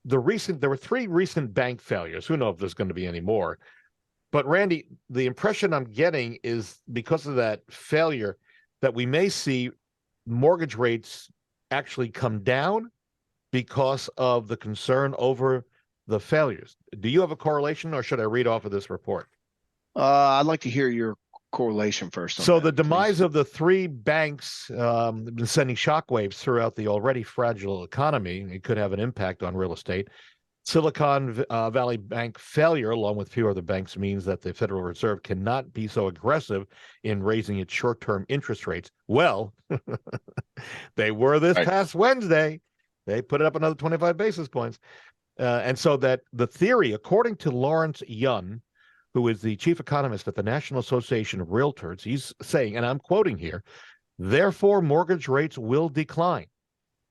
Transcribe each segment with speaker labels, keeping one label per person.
Speaker 1: there were three recent bank failures. Who knows if there's going to be any more? But Randy, the impression I'm getting is because of that failure that we may see mortgage rates actually come down because of the concern over the failures. Do you have a correlation, or should I read off of this report?
Speaker 2: I'd like to hear your correlation first on
Speaker 1: So
Speaker 2: that,
Speaker 1: the demise
Speaker 2: please.
Speaker 1: of the three banks have been sending shockwaves throughout the already fragile economy. It could have an impact on real estate. Silicon Valley Bank failure, along with few other banks, means that the Federal Reserve cannot be so aggressive in raising its short-term interest rates. Well, they were this past Wednesday. They put it up another 25 basis points. And so that the theory, according to Lawrence Yun, who is the chief economist at the National Association of Realtors, he's saying, and I'm quoting here, therefore, mortgage rates will decline.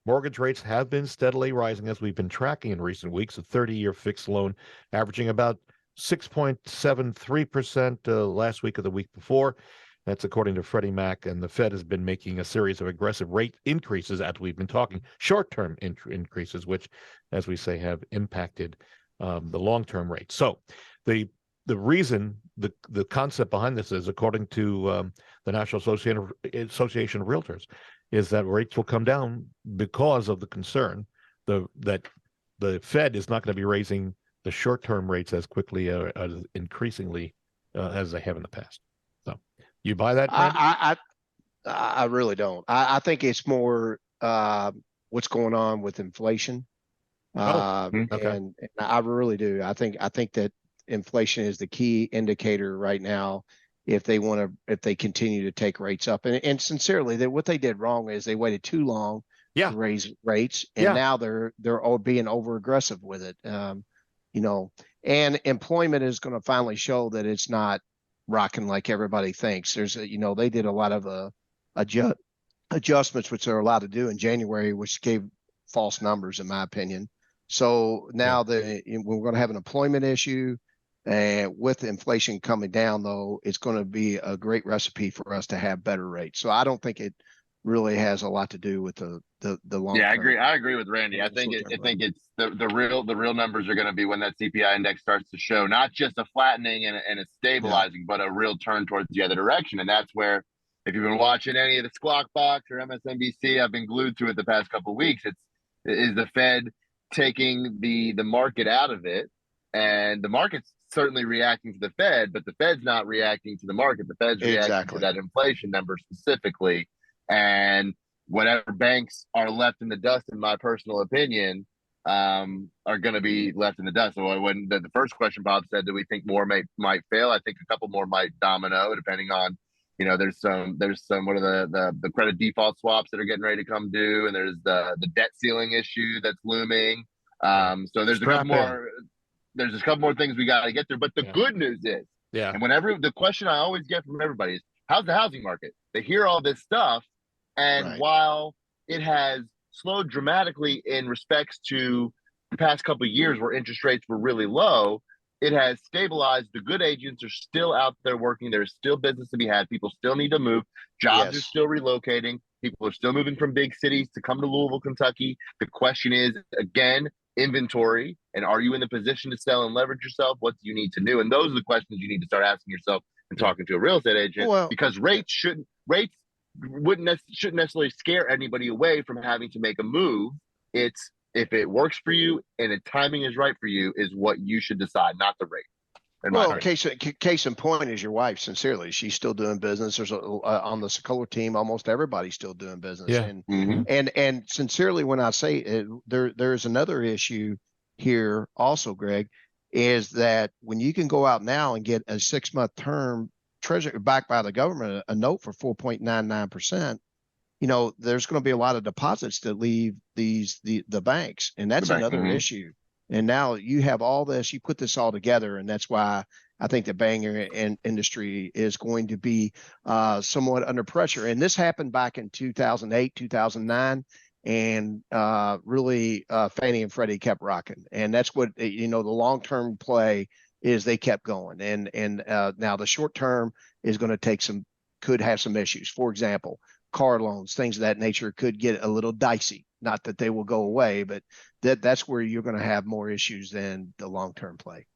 Speaker 1: Mortgage rates have been steadily rising as we've been tracking in recent weeks, a 30-year fixed loan averaging about 6.73% last week or the week before. That's according to Freddie Mac, and the Fed has been making a series of aggressive rate increases, as we've been talking, short-term increases, which, as we say, have impacted the long-term rates. So the reason, the concept behind this is, according to the National Association of Realtors, is that rates will come down because of the concern that the Fed is not going to be raising the short-term rates as quickly, as increasingly as they have in the past. So, you buy that, Randy?
Speaker 2: I really don't. I think it's more what's going on with inflation.
Speaker 1: Okay.
Speaker 2: And I really do. I think that inflation is the key indicator right now if they continue to take rates up. And sincerely, that what they did wrong is they waited too long to raise rates, and now they're all being over aggressive with it. And employment is going to finally show that it's not rocking like everybody thinks. They did a lot of adjustments, which they're allowed to do in January, which gave false numbers, in my opinion. So now we're going to have an employment issue. And with inflation coming down, though, it's going to be a great recipe for us to have better rates. So I don't think it really has a lot to do with the long.
Speaker 3: Yeah, I agree with Randy. I think it's the real numbers are going to be when that CPI index starts to show not just a flattening and a stabilizing, but a real turn towards the other direction. And that's where, if you've been watching any of the Squawk Box or MSNBC, I've been glued to it the past couple of weeks. Is the Fed taking the market out of it, and the market's certainly reacting to the Fed, but the Fed's not reacting to the market. The Fed's reacting to that inflation number specifically. And whatever banks are left in the dust, in my personal opinion, are going to be left in the dust. So when the first question Bob said, do we think more might fail? I think a couple more might domino, depending on, there's some what are the credit default swaps that are getting ready to come due, and there's the debt ceiling issue that's looming. So there's a couple more. There's a couple more things we got to get through. But the good news is, and the question I always get from everybody is, how's the housing market? They hear all this stuff, and while it has slowed dramatically in respects to the past couple of years where interest rates were really low, it has stabilized. The good agents are still out there working. There's still business to be had. People still need to move. Jobs are still relocating. People are still moving from big cities to come to Louisville, Kentucky. The question is, again, inventory, and are you in the position to sell and leverage yourself? What do you need to do? And those are the questions you need to start asking yourself and talking to a real estate agent, because rates shouldn't necessarily scare anybody away from having to make a move. It's, if it works for you and the timing is right for you, is what you should decide, not the rate.
Speaker 2: Well, case in point is your wife. Sincerely, she's still doing business. There's on the Sokoler team, almost everybody's still doing business.
Speaker 1: Yeah.
Speaker 2: And sincerely, when I say it, there's another issue here also, Greg, is that when you can go out now and get a 6-month term treasury backed by the government, a note for 4.99%, there's going to be a lot of deposits that leave the banks, and that's another issue. And now you have all this, you put this all together, and that's why I think the banking industry is going to be somewhat under pressure. And this happened back in 2008, 2009, and really Fannie and Freddie kept rocking. And that's what, the long-term play is, they kept going. And now the short-term is going to could have some issues. For example, car loans, things of that nature could get a little dicey. Not that they will go away, but that's where you're going to have more issues than the long-term play.